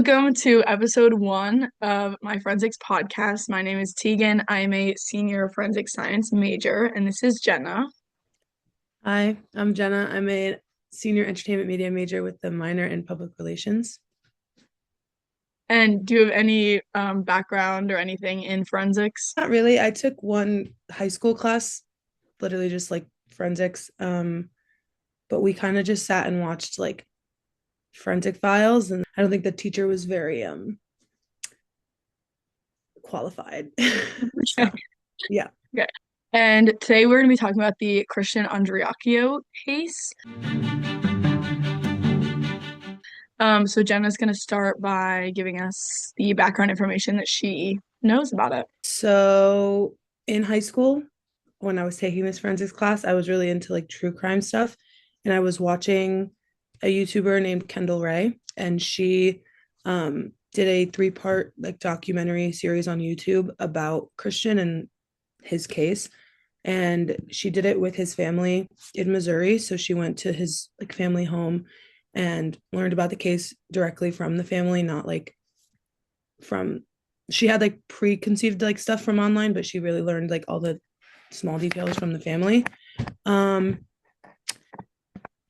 Welcome to episode 1 of my forensics podcast. My name is Tegan. I am a senior forensic science major, and this is Jenna. Hi, I'm Jenna. I'm a senior entertainment media major with a minor in public relations. And do you have any background or anything in forensics? Not really. I took one high school class, literally just like forensics. But we kind of just sat and watched like forensic files, and I don't think the teacher was very qualified. So, yeah. Okay. And today we're going to be talking about the Christian Andreacchio case. So Jenna's going to start by giving us the background information that she knows about it. So in high school, when I was taking this forensics class, I was really into like true crime stuff. And I was watching a YouTuber named Kendall Ray, and she did a 3-part like documentary series on YouTube about Christian and his case. And she did it with his family in Missouri. So she went to his like family home and learned about the case directly from the family, not like from she had like preconceived like stuff from online, but she really learned like all the small details from the family. Um,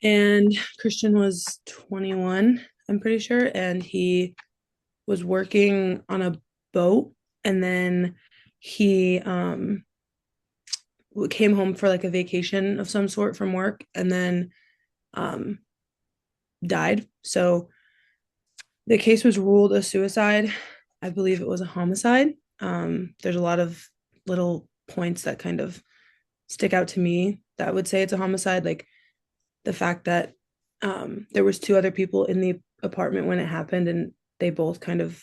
and Christian was 21, I'm pretty sure, and he was working on a boat, and then he came home for like a vacation of some sort from work, and then um died. So the case was ruled a suicide. I believe it was a homicide. There's a lot of little points that kind of stick out to me that would say it's a homicide, like the fact that there was 2 other people in the apartment when it happened, and they both kind of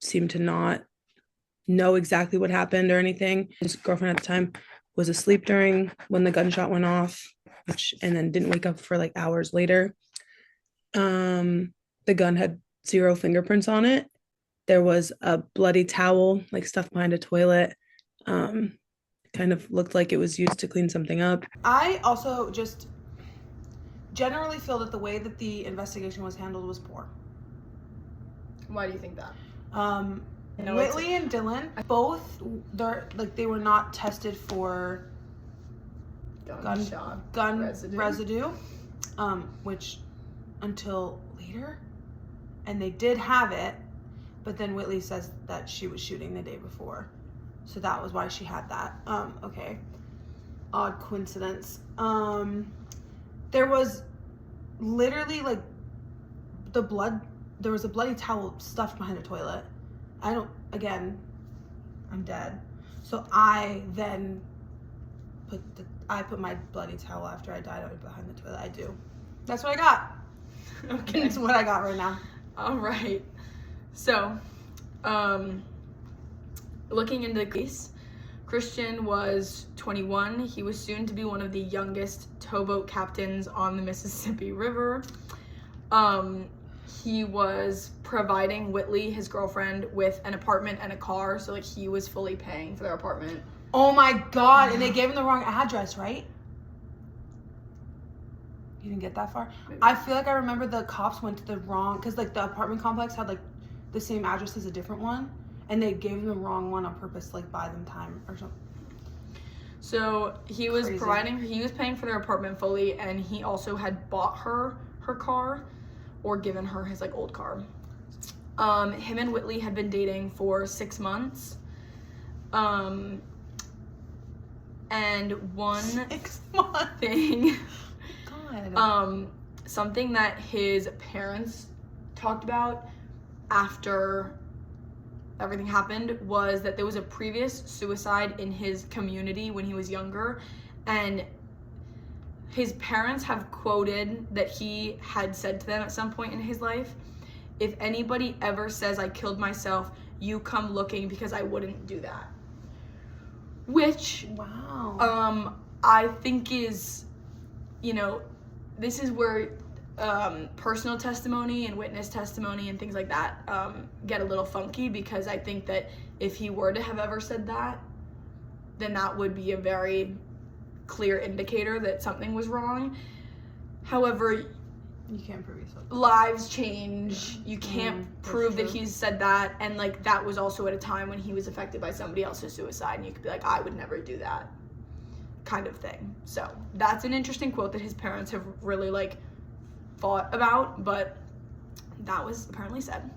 seemed to not know exactly what happened or anything. His girlfriend at the time was asleep during when the gunshot went off, and then didn't wake up for like hours later. The gun had 0 fingerprints on it. There was a bloody towel like stuffed behind a toilet. Kind of looked like it was used to clean something up. I also just generally feel that the way that the investigation was handled was poor. Why do you think that? Whitley and Dylan both they were not tested for gun residue, which until later, and they did have it, but then Whitley says that she was shooting the day before, so that was why she had that. Okay, odd coincidence. There was literally like the blood. There was a bloody towel stuffed behind a toilet. I'm dead. So I then put my bloody towel after I died behind the toilet. I do. That's what I got. Okay. That's what I got right now. All right. So, looking into the case, Christian was 21. He was soon to be one of the youngest towboat captains on the Mississippi River. He was providing Whitley, his girlfriend, with an apartment and a car, so like he was fully paying for their apartment. Oh my God! And they gave him the wrong address, right? You didn't get that far? Maybe. I feel like I remember the cops went to the wrong, because like the apartment complex had like the same address as a different one, and they gave them the wrong one on purpose to like buy them time or something. So he was he was paying for their apartment fully, and he also had bought her car, or given her his like old car. Him and Whitley had been dating for 6 months. And one 6 months thing, God. Something that his parents talked about after everything happened was that there was a previous suicide in his community when he was younger, and his parents have quoted that he had said to them at some point in his life, "If anybody ever says I killed myself, you come looking, because I wouldn't do that." Which, wow. I think is, this is where personal testimony and witness testimony and things like that get a little funky, because I think that if he were to have ever said that, then that would be a very clear indicator that something was wrong. However, You can't prove yourself. Lives change. You can't prove that true. he's said that. And like that was also at a time when he was affected by somebody else's suicide, and you could be like, I would never do that, kind of thing. So that's an interesting quote that his parents have really like fought about, but that was apparently said.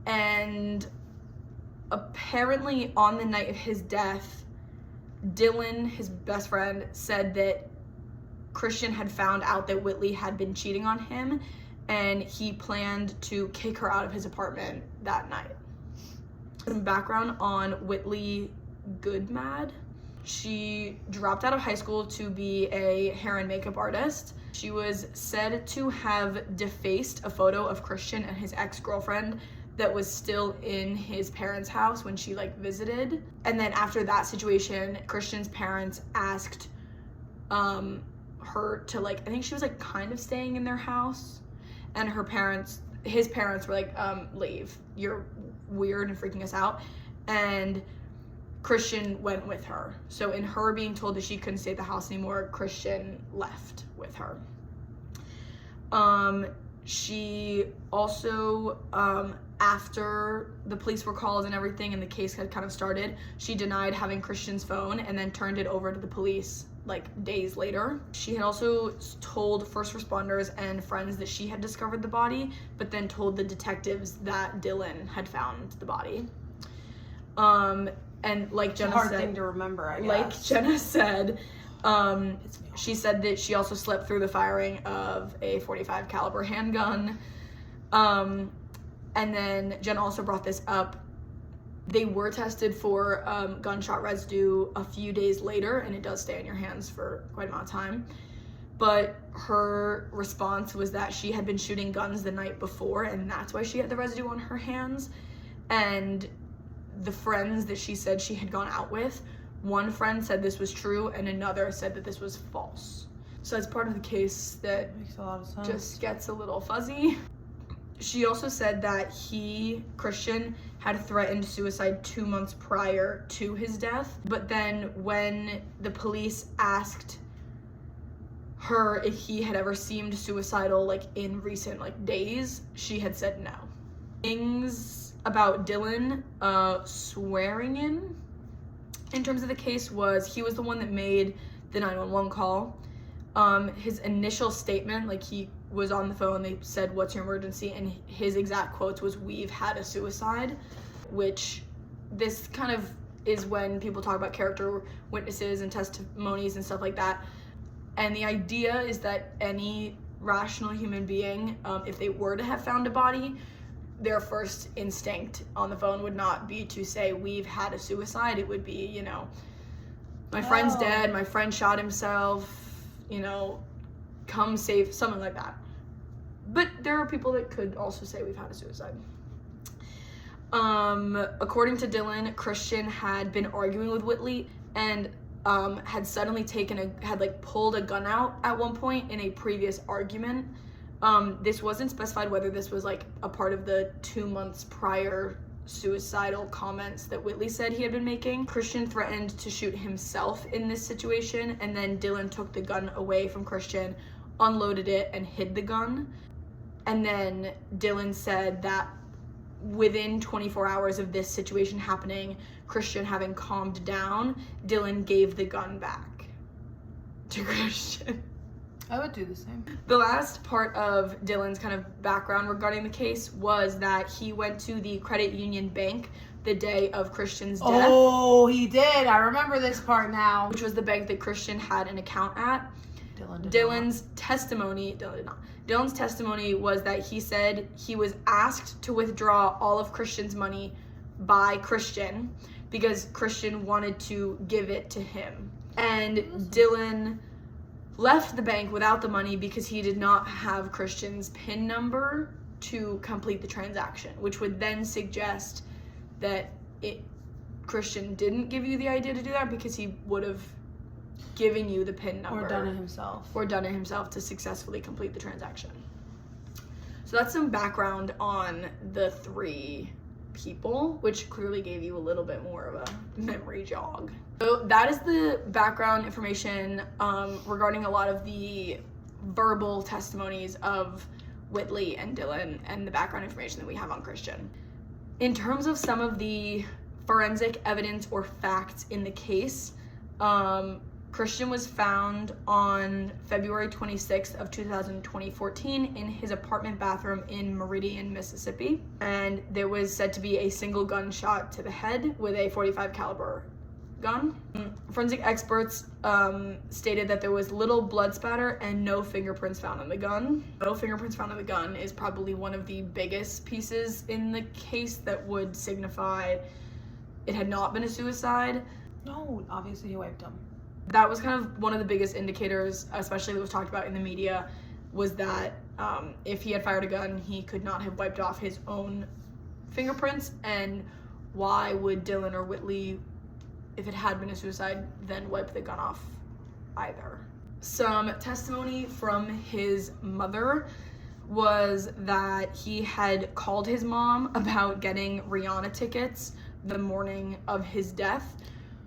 And apparently on the night of his death, Dylan, his best friend, said that Christian had found out that Whitley had been cheating on him, and he planned to kick her out of his apartment that night. Some background on Whitley Goodmad. She dropped out of high school to be a hair and makeup artist. She was said to have defaced a photo of Christian and his ex-girlfriend that was still in his parents' house when she like visited. And then after that situation, Christian's parents asked her to like, I think she was like kind of staying in their house, and his parents were like, leave, you're weird and freaking us out. And Christian went with her. So in her being told that she couldn't stay at the house anymore, Christian left with her. She also, after the police were called and everything and the case had kind of started, she denied having Christian's phone and then turned it over to the police like days later. She had also told first responders and friends that she had discovered the body, but then told the detectives that Dylan had found the body. And like Jenna said, hard thing to remember, I guess. Like Jenna said, she said that she also slept through the firing of a .45 caliber handgun. And then Jenna also brought this up. They were tested for gunshot residue a few days later, and it does stay in your hands for quite a amount of time. But her response was that she had been shooting guns the night before, and that's why she had the residue on her hands. And the friends that she said she had gone out with, one friend said this was true, and another said that this was false. So that's part of the case that Makes a lot of sense. just gets a little fuzzy. She also said that Christian, had threatened suicide 2 months prior to his death. But then when the police asked her if he had ever seemed suicidal like in recent like days, she had said no. Things about Dylan swearing in terms of the case was he was the one that made the 911 call. His initial statement, like he was on the phone, they said, "What's your emergency?" And his exact quotes was, "We've had a suicide," which this kind of is when people talk about character witnesses and testimonies and stuff like that. And the idea is that any rational human being, if they were to have found a body, their first instinct on the phone would not be to say, "We've had a suicide." It would be, you know, "My friend's dead, my friend shot himself, you know, come save," something like that. But there are people that could also say, "We've had a suicide." According to Dylan, Christian had been arguing with Whitley and had suddenly pulled a gun out at one point in a previous argument. This wasn't specified whether this was like a part of the 2 months prior suicidal comments that Whitley said he had been making. Christian threatened to shoot himself in this situation, and then Dylan took the gun away from Christian, unloaded it, and hid the gun. And then Dylan said that within 24 hours of this situation happening, Christian having calmed down, Dylan gave the gun back to Christian. I would do the same. The last part of Dylan's kind of background regarding the case was that he went to the credit union bank the day of Christian's death. Oh, he did. I remember this part now. Which was the bank that Christian had an account at. Dylan's testimony was that he said he was asked to withdraw all of Christian's money by Christian because Christian wanted to give it to him. And Dylan left the bank without the money because he did not have Christian's PIN number to complete the transaction, which would then suggest that Christian didn't give you the idea to do that because he would have given you the PIN number. Or done it himself. To successfully complete the transaction. So that's some background on the three people, which clearly gave you a little bit more of a memory jog. So that is the background information regarding a lot of the verbal testimonies of Whitley and Dylan and the background information that we have on Christian. In terms of some of the forensic evidence or facts in the case, Christian was found on February 26th of 2014 in his apartment bathroom in Meridian, Mississippi, and there was said to be a single gunshot to the head with a .45 caliber gun. Forensic experts stated that there was little blood spatter and no fingerprints found on the gun. No fingerprints found on the gun is probably one of the biggest pieces in the case that would signify it had not been a suicide. No, obviously he wiped them. That was kind of one of the biggest indicators, especially that was talked about in the media, was that if he had fired a gun, he could not have wiped off his own fingerprints. And why would Dylan or Whitley, if it had been a suicide, then wipe the gun off either? Some testimony from his mother was that he had called his mom about getting Rihanna tickets the morning of his death,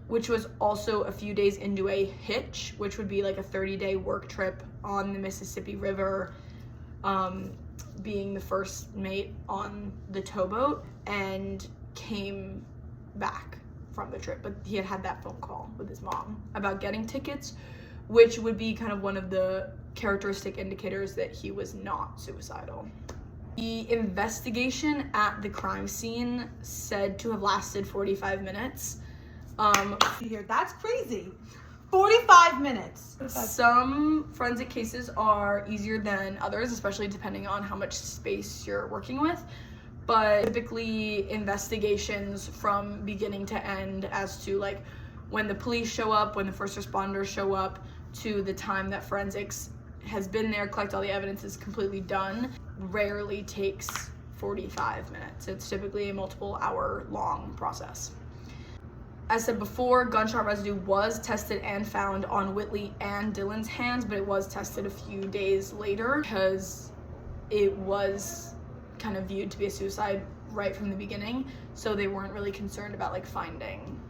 which was also a few days into a hitch, which would be like a 30-day work trip on the Mississippi River, being the first mate on the towboat, and came back from the trip. But he had had that phone call with his mom about getting tickets, which would be kind of one of the characteristic indicators that he was not suicidal. The investigation at the crime scene said to have lasted 45 minutes. Here, that's crazy. 45 minutes. Some forensic cases are easier than others, especially depending on how much space you're working with. But typically investigations from beginning to end, as to like when the police show up, when the first responders show up, to the time that forensics has been there, collect all the evidence, is completely done, rarely takes 45 minutes. It's typically a multiple hour long process. As said before, gunshot residue was tested and found on Whitley and Dylan's hands, but it was tested a few days later because it was kind of viewed to be a suicide right from the beginning, so they weren't really concerned about like finding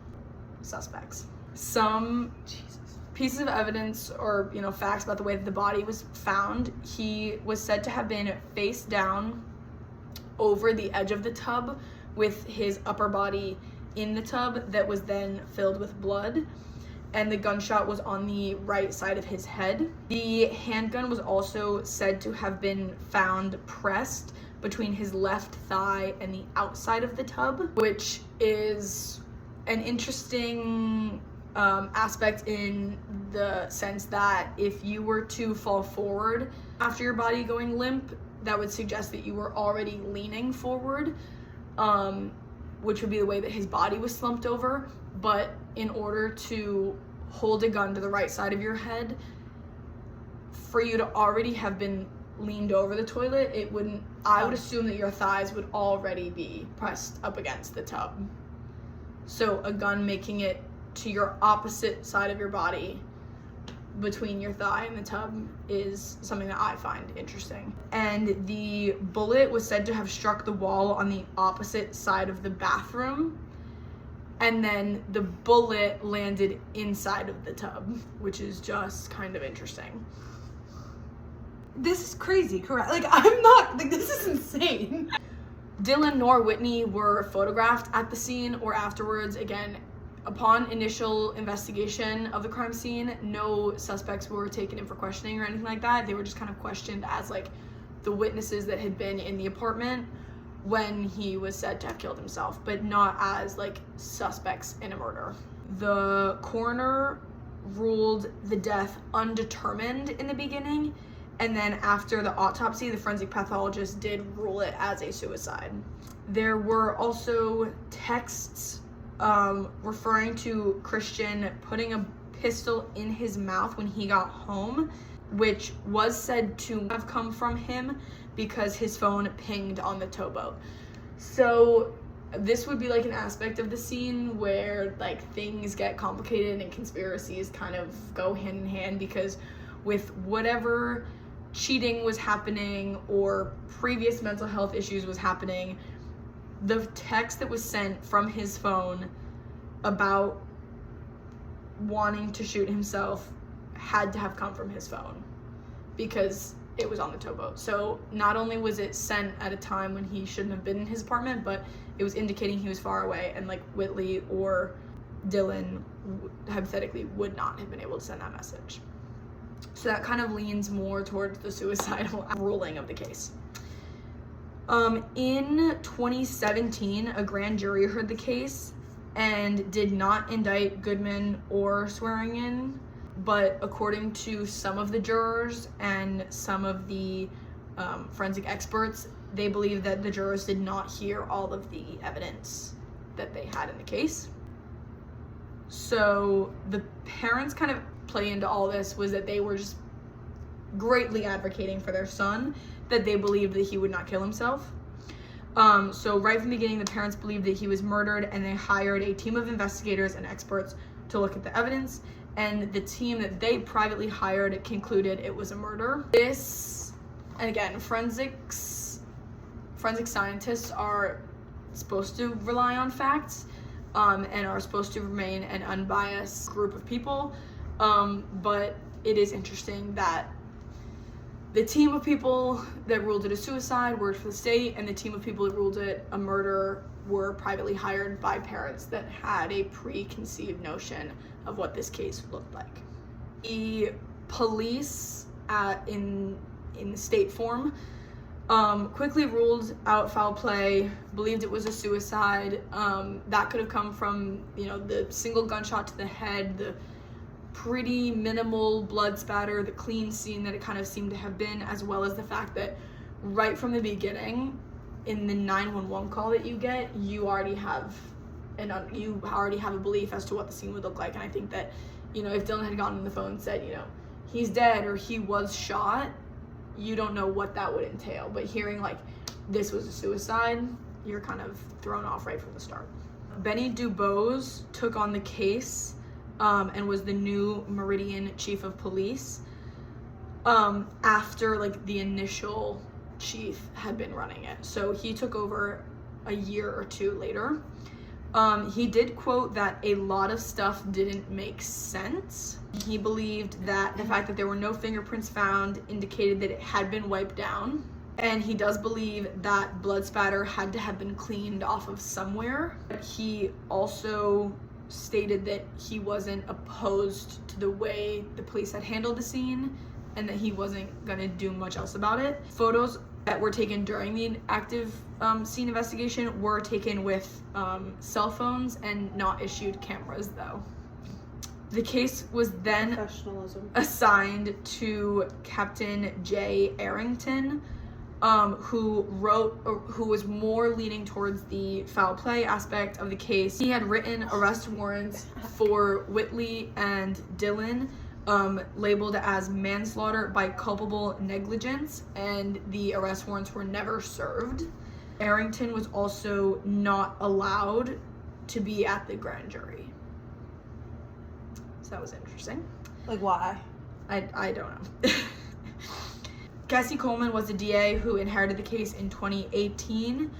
suspects. Some pieces of evidence or facts about the way that the body was found: he was said to have been face down over the edge of the tub with his upper body in the tub that was then filled with blood, and the gunshot was on the right side of his head. The handgun was also said to have been found pressed between his left thigh and the outside of the tub, which is an interesting aspect in the sense that if you were to fall forward after your body going limp, that would suggest that you were already leaning forward, which would be the way that his body was slumped over. But in order to hold a gun to the right side of your head, for you to already have been leaned over the toilet, I would assume that your thighs would already be pressed up against the tub. So a gun making it to your opposite side of your body between your thigh and the tub is something that I find interesting. And the bullet was said to have struck the wall on the opposite side of the bathroom, and then the bullet landed inside of the tub, which is just kind of interesting. This is crazy, correct? Like, I'm not, like, this is insane. Dylan nor Whitney were photographed at the scene or afterwards. Again, upon initial investigation of the crime scene, no suspects were taken in for questioning or anything like that. They were just kind of questioned as like the witnesses that had been in the apartment when he was said to have killed himself, but not as like suspects in a murder. The coroner ruled the death undetermined in the beginning, and then after the autopsy, the forensic pathologist did rule it as a suicide. There were also texts referring to Christian putting a pistol in his mouth when he got home, which was said to have come from him because his phone pinged on the towboat. So this would be like an aspect of the scene where like things get complicated and conspiracies kind of go hand in hand, because with whatever cheating was happening or previous mental health issues was happening, the text that was sent from his phone about wanting to shoot himself had to have come from his phone. because it was on the towboat. So not only was it sent at a time when he shouldn't have been in his apartment, but it was indicating he was far away, and like Whitley or Dylan hypothetically would not have been able to send that message. So that kind of leans more towards the suicidal ruling of the case. In 2017, a grand jury heard the case and did not indict Goodman or Swearingen, but according to some of the jurors and some of the forensic experts, they believe that the jurors did not hear all of the evidence that they had in the case. So the parents kind of play into all this was that they were just greatly advocating for their son, that they believed that he would not kill himself. So right from the beginning, the parents believed that he was murdered, and they hired a team of investigators and experts to look at the evidence, and the team that they privately hired concluded it was a murder. This, and again, forensic scientists are supposed to rely on facts, and are supposed to remain an unbiased group of people, but it is interesting that the team of people that ruled it a suicide worked for the state, and the team of people that ruled it a murder were privately hired by parents that had a preconceived notion of what this case looked like. The police in state form quickly ruled out foul play, believed it was a suicide. That could have come from, the single gunshot to the head, the pretty minimal blood spatter, the clean scene that it kind of seemed to have been, as well as the fact that right from the beginning, in the 911 call that you get, you already have a belief as to what the scene would look like. And I think that, if Dylan had gotten on the phone and said, he's dead or he was shot, you don't know what that would entail. But hearing like this was a suicide, you're kind of thrown off right from the start. Benny Dubose took on the case and was the new Meridian chief of police after like the initial chief had been running it. So he took over a year or two later. He did quote that a lot of stuff didn't make sense. He believed that the fact that there were no fingerprints found indicated that it had been wiped down. And he does believe that blood spatter had to have been cleaned off of somewhere. He also stated that he wasn't opposed to the way the police had handled the scene and that he wasn't gonna do much else about it. Photos that were taken during the active scene investigation were taken with cell phones and not issued cameras though. The case was then assigned to Captain J. Arrington, who was more leaning towards the foul play aspect of the case. He had written arrest warrants for Whitley and Dylan, labeled as manslaughter by culpable negligence, and the arrest warrants were never served. Arrington was also not allowed to be at the grand jury. So that was interesting. Like, why? I don't know. Cassie Coleman was the DA who inherited the case in 2018.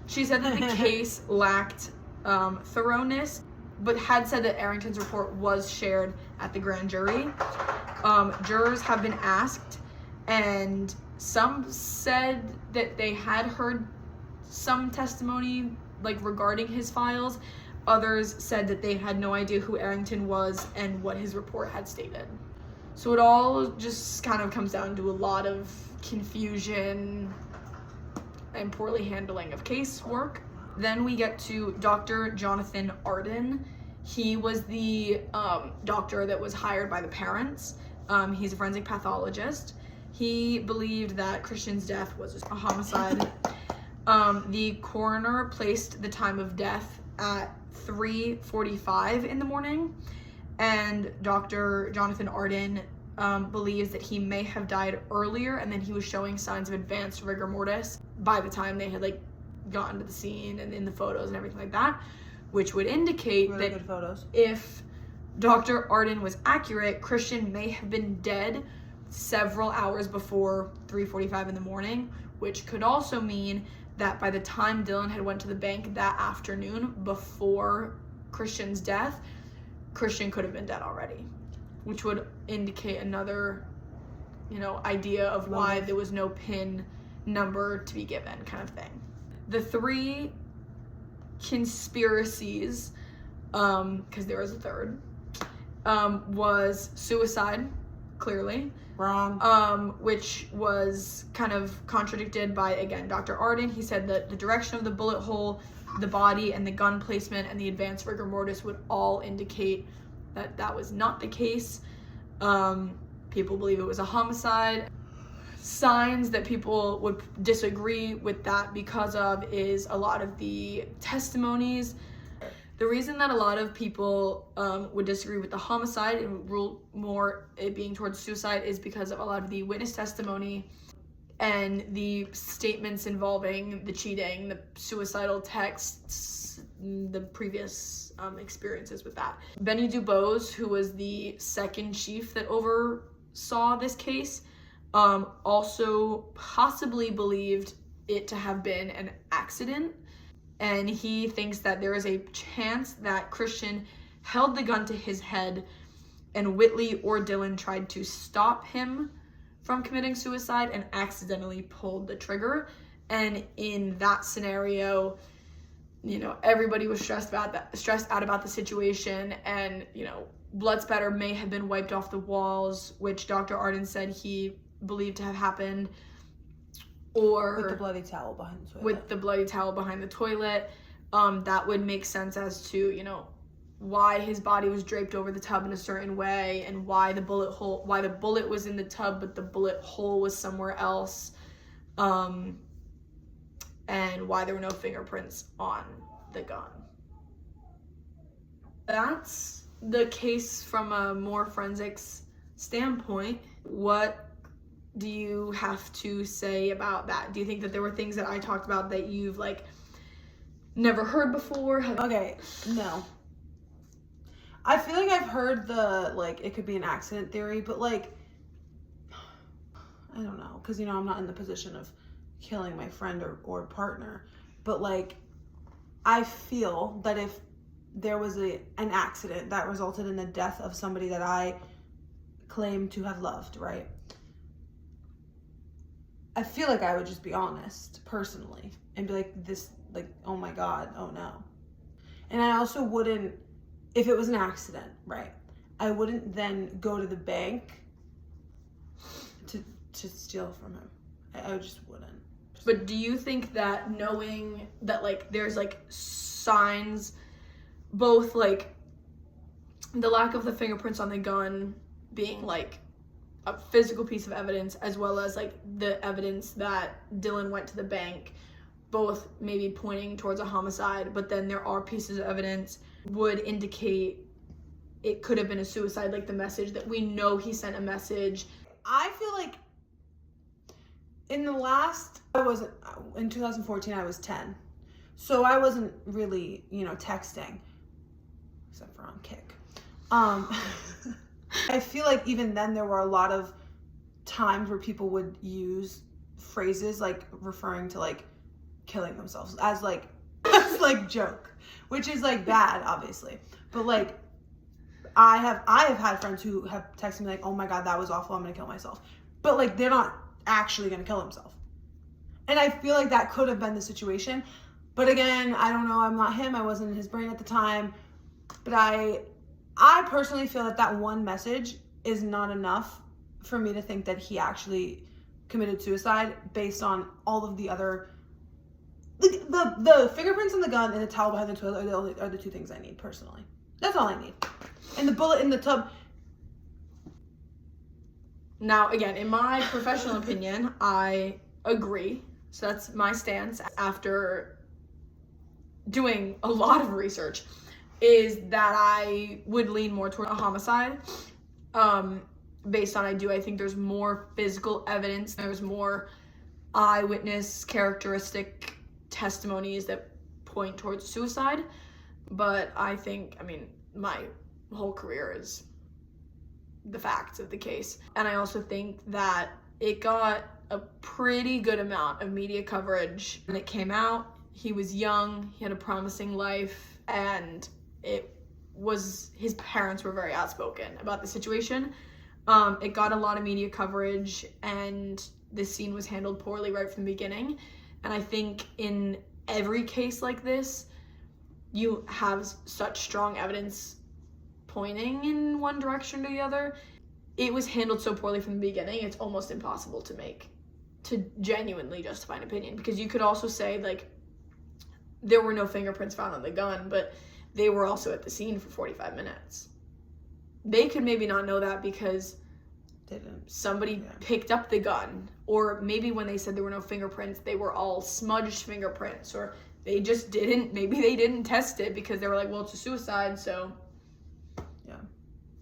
She said that the case lacked thoroughness, but had said that Arrington's report was shared at the grand jury. Jurors have been asked, and some said that they had heard some testimony like regarding his files. Others said that they had no idea who Arrington was and what his report had stated. So it all just kind of comes down to a lot of confusion and poorly handling of casework. Then we get to Dr. Jonathan Arden. He was the doctor that was hired by the parents. He's a forensic pathologist. He believed that Christian's death was a homicide. The coroner placed the time of death at 3:45 in the morning, and Dr. Jonathan Arden believes that he may have died earlier, and then he was showing signs of advanced rigor mortis by the time they had like gotten to the scene and in the photos and everything like that, which would indicate really that good photos. If Dr. Arden was accurate, Christian may have been dead several hours before 3:45 in the morning, which could also mean that by the time Dylan had went to the bank that afternoon before Christian's death, Christian could have been dead already, which would indicate another idea of why there was no pin number to be given, kind of thing. The 3 conspiracies, because there was a third, was suicide, clearly. Wrong. Which was kind of contradicted by, again, Dr. Arden. He said that the direction of the bullet hole, the body, and the gun placement and the advanced rigor mortis would all indicate that that was not the case. People believe it was a homicide. Signs that people would disagree with that because of is a lot of the testimonies. The reason that a lot of people would disagree with the homicide and rule more it being towards suicide is because of a lot of the witness testimony and the statements involving the cheating, the suicidal texts, the previous experiences with that. Benny Dubose, who was the second chief that oversaw this case, also possibly believed it to have been an accident. And he thinks that there is a chance that Christian held the gun to his head and Whitley or Dylan tried to stop him from committing suicide and accidentally pulled the trigger. And in that scenario, everybody was stressed out about the situation, and, blood spatter may have been wiped off the walls, which Dr. Arden said he believed to have happened. Or with the bloody towel behind the toilet. That would make sense as to, why his body was draped over the tub in a certain way, and why the bullet was in the tub but the bullet hole was somewhere else, and why there were no fingerprints on the gun. That's the case from a more forensics standpoint. What do you have to say about that? Do you think that there were things that I talked about that you've never heard before? Okay, no. I feel like I've heard the it could be an accident theory, but I don't know, because I'm not in the position of killing my friend or partner, but I feel that if there was an accident that resulted in the death of somebody that I claim to have loved, right? I feel like I would just be honest personally and be oh my God, oh no. And I also wouldn't, if it was an accident, right, I wouldn't then go to the bank to steal from him. I just wouldn't. But do you think that knowing that there's signs, both the lack of the fingerprints on the gun being a physical piece of evidence, as well as the evidence that Dylan went to the bank, both maybe pointing towards a homicide, but then there are pieces of evidence would indicate it could have been a suicide, the message that we know he sent a message. I feel in 2014 I was 10, so I wasn't really texting except for on Kik. I feel even then there were a lot of times where people would use phrases referring to killing themselves as joke, which is bad, obviously. But I have had friends who have texted me oh my God, that was awful, I'm gonna kill myself. But they're not actually gonna kill themselves. And I feel that could have been the situation. But again, I don't know, I'm not him, I wasn't in his brain at the time. But I personally feel that one message is not enough for me to think that he actually committed suicide based on all of the other, the fingerprints on the gun and the towel behind the toilet are the 2 things I need personally. That's all I need. And the bullet in the tub. Now, again, in my professional opinion, I agree. So that's my stance after doing a lot of research, is that I would lean more toward a homicide. Based on I think there's more physical evidence, there's more eyewitness characteristic testimonies that point towards suicide. But I think, my whole career is the facts of the case. And I also think that it got a pretty good amount of media coverage when it came out. He was young, he had a promising life, and his parents were very outspoken about the situation. It got a lot of media coverage, and this scene was handled poorly right from the beginning. And I think in every case like this, you have such strong evidence pointing in one direction or the other. It was handled so poorly from the beginning, it's almost impossible to genuinely justify an opinion. Because you could also say, like, there were no fingerprints found on the gun, but they were also at the scene for 45 minutes. They could maybe not know that because somebody picked up the gun, or maybe when they said there were no fingerprints, they were all smudged fingerprints, or they just maybe they didn't test it because they were like, well, it's a suicide, so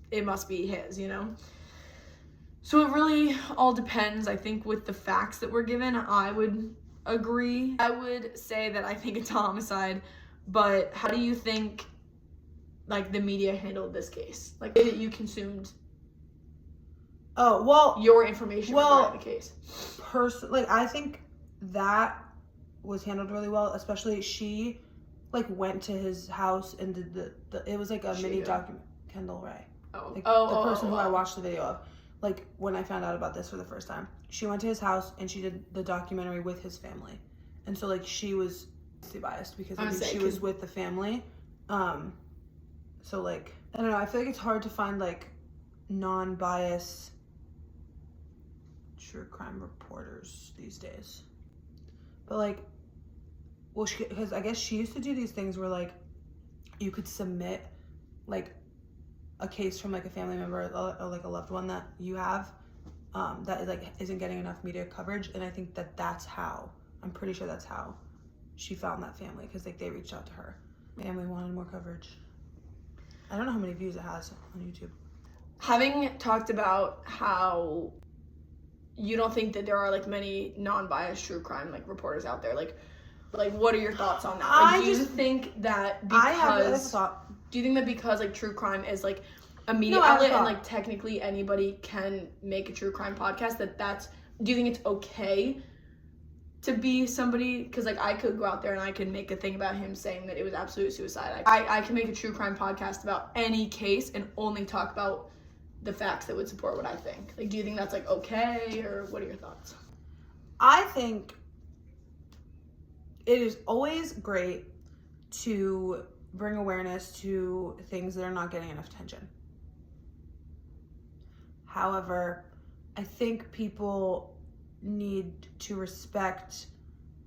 it must be his, you know? So it really all depends. I think with the facts that were given, I would agree. I would say that I think it's a homicide, but how do you think, like, the media handled this case? Like, that you consumed your information regarding the case. Like, I think that was handled really well, especially she, like, went to his house and did it was like a mini document. Kendall Ray. The person who I watched the video of. Like, when I found out about this for the first time, she went to his house and she did the documentary with his family. And so, like, she was biased because I think she was with the family. So, like, I don't know, I feel like it's hard to find, like, non-biased true crime reporters these days. But, like, well, because I guess she used to do these things where, like, you could submit, like, a case from, like, a family member or like a loved one that you have that, like, isn't getting enough media coverage. And I think that's how, I'm pretty sure that's how she found that family, because, like, they reached out to her. Family wanted more coverage. I don't know how many views it has on YouTube. Having talked about how you don't think that there are, like, many non-biased true crime, like, reporters out there, like what are your thoughts on that? Like, do you think that because like true crime is like a media outlet and like technically anybody can make a true crime podcast, do you think it's okay to be somebody, because like I could go out there and I could make a thing about him saying that it was absolute suicide. I can make a true crime podcast about any case and only talk about the facts that would support what I think. Like, do you think that's like okay, or what are your thoughts? I think it is always great to bring awareness to things that are not getting enough attention. However, I think people need to respect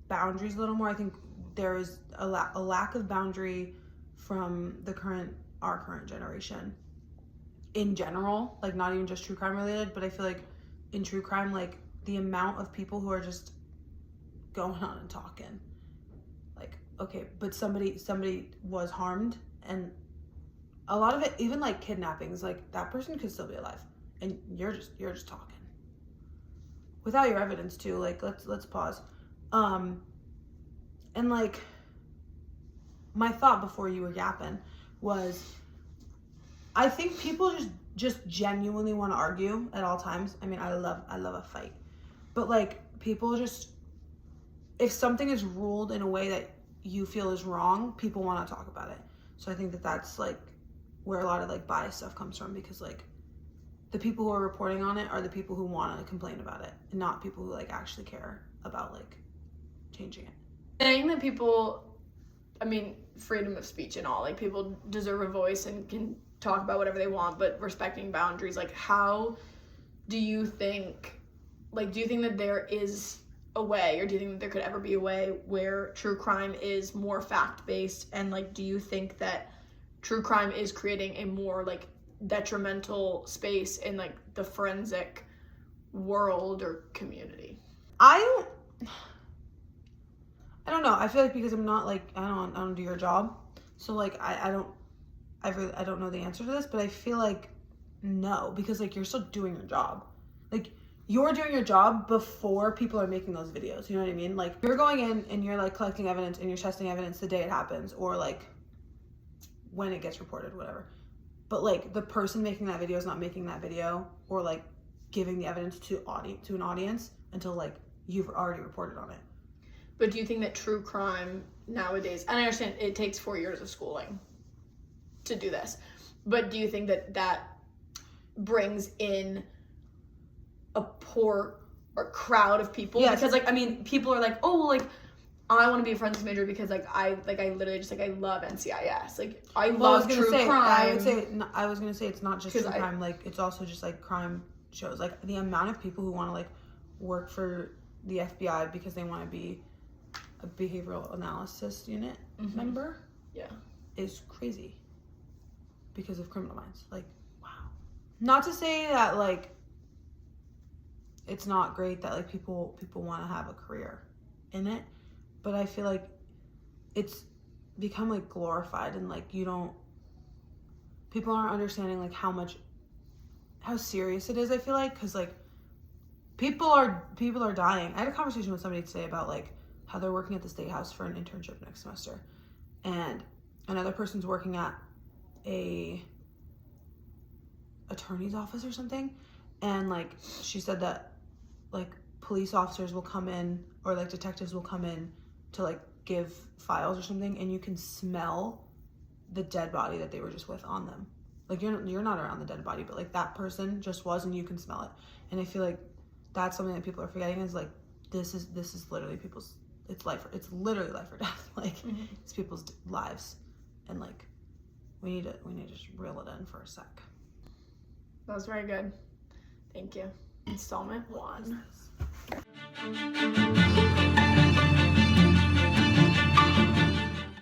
boundaries a little more. I think there is a lack of boundary from our current generation in general, like not even just true crime related, but I feel like in true crime, like the amount of people who are just going on and talking, like, okay, but somebody was harmed, and a lot of it, even like kidnappings, like that person could still be alive, and you're just talking without your evidence too. Like, let's pause. And like, my thought before you were yapping was, I think people just genuinely want to argue at all times. I mean, I love a fight, but like, people just, if something is ruled in a way that you feel is wrong, people want to talk about it. So I think that's like where a lot of like bias stuff comes from, because like the people who are reporting on it are the people who want to complain about it, and not people who like actually care about like changing it. Saying that people, I mean, freedom of speech and all, like people deserve a voice and can talk about whatever they want, but respecting boundaries, like how do you think, like, do you think that there is a way, or do you think that there could ever be a way where true crime is more fact-based, and like, do you think that true crime is creating a more like detrimental space in like the forensic world or community? I don't know. I feel like because I'm not like, I don't do your job, so like I don't know the answer to this, but I feel like no, because like you're still doing your job. Like, you're doing your job before people are making those videos. You know what I mean? Like, you're going in and you're like collecting evidence and you're testing evidence the day it happens, or like when it gets reported, whatever. But like the person making that video is not making that video or like giving the evidence to an audience until like you've already reported on it. But do you think that true crime nowadays, and I understand it takes 4 years of schooling to do this, but do you think that brings in a poor or crowd of people. Yes. Because like, I mean, people are like, oh, well, like, I want to be a forensics major because like I literally just like I love NCIS. Like I love true crime. I was gonna say it's not just true crime. Like it's also just like crime shows. Like the amount of people who want to like work for the FBI because they want to be a behavioral analysis unit member. Yeah, is crazy because of Criminal Minds. Like wow. Not to say that like it's not great that like people want to have a career in it. But I feel like it's become like glorified and like people aren't understanding like how serious it is. I feel like because like people are dying. I had a conversation with somebody today about like how they're working at the State House for an internship next semester, and another person's working at a attorney's office or something, and like she said that like police officers will come in or like detectives will come in to like give files or something, and you can smell the dead body that they were just with on them. Like you're not around the dead body, but like that person just was, and you can smell it. And I feel like that's something that people are forgetting is like this is literally it's literally life or death. Like it's people's lives, and like we need to just reel it in for a sec. That was very good. Thank you. Installment 1.